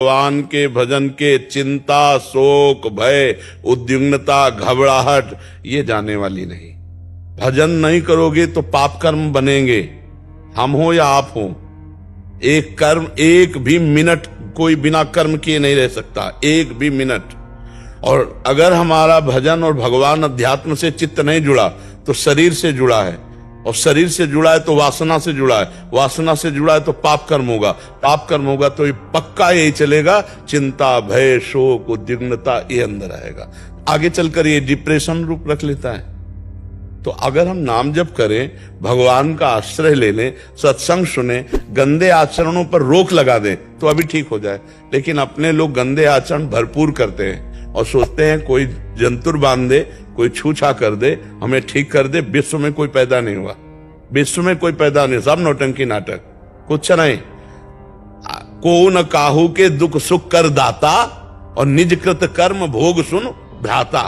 भगवान के भजन के चिंता, शोक, भय, उद्विग्नता, घबराहट ये जाने वाली नहीं। भजन नहीं करोगे तो पाप कर्म बनेंगे, हम हो या आप हो। एक भी मिनट कोई बिना कर्म किए नहीं रह सकता, एक भी मिनट। और अगर हमारा भजन और भगवान अध्यात्म से चित्त नहीं जुड़ा तो शरीर से जुड़ा है, और शरीर से जुड़ा है तो वासना से जुड़ा है, वासना से जुड़ा है तो पाप कर्म होगा, पाप कर्म होगा तो ये पक्का यही चलेगा, चिंता, भय, शोक, उद्विग्नता ये अंदर आएगा। आगे चलकर ये डिप्रेशन रूप रख लेता है। तो अगर हम नाम जप करें, भगवान का आश्रय ले लें, सत्संग सुने, गंदे आचरणों पर रोक लगा दें तो अभी ठीक हो जाए। लेकिन अपने लोग गंदे आचरण भरपूर करते हैं और सोचते हैं कोई जंतुर बांध दे, कोई छूछा कर दे, हमें ठीक कर दे। विश्व में कोई पैदा नहीं हुआ, विश्व में कोई पैदा नहीं, सब नौटंकी नाटक, कुछ नहीं। को न काहू के दुख सुख कर दाता, और निज कृत कर्म भोग सुन भ्राता।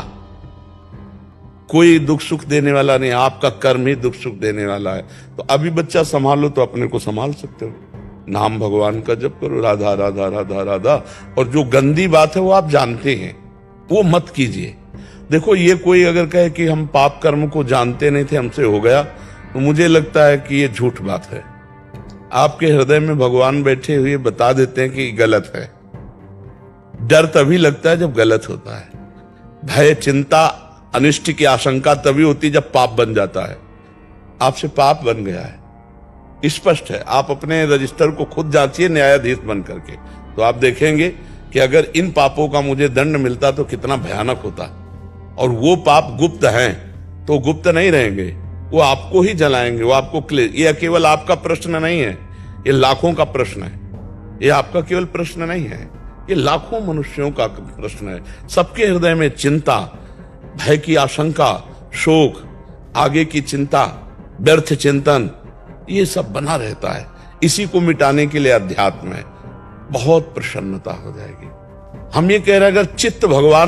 कोई दुख सुख देने वाला नहीं, आपका कर्म ही दुख सुख देने वाला है। तो अभी बच्चा संभालो तो अपने को संभाल सकते हो। नाम भगवान का जप करो, राधा राधा राधा राधा। और जो गंदी बात है वो आप जानते हैं, वो मत कीजिए। देखो, ये कोई अगर कहे कि हम पाप कर्म को जानते नहीं थे, हमसे हो गया, तो मुझे लगता है कि ये झूठ बात है। आपके हृदय में भगवान बैठे हुए बता देते हैं कि गलत है। डर तभी लगता है जब गलत होता है। भय, चिंता, अनिष्ट की आशंका तभी होती है जब पाप बन जाता है। आपसे पाप बन गया है, स्पष्ट है। आप अपने रजिस्टर को खुद जांचिए न्यायाधीश बन करके, तो आप देखेंगे कि अगर इन पापों का मुझे दंड मिलता तो कितना भयानक होता। और वो पाप गुप्त हैं तो गुप्त नहीं रहेंगे, वो आपको ही जलाएंगे, वो आपको ये केवल आपका प्रश्न नहीं है, ये लाखों का प्रश्न है। ये आपका केवल प्रश्न नहीं है, ये लाखों मनुष्यों का प्रश्न है। सबके हृदय में चिंता, भय की आशंका, शोक, आगे की चिंता, व्यर्थ चिंतन, ये सब बना रहता है। इसी को मिटाने के लिए अध्यात्म है, बहुत प्रसन्नता हो जाएगी। हम ये कह रहे हैं अगर चित्त भगवान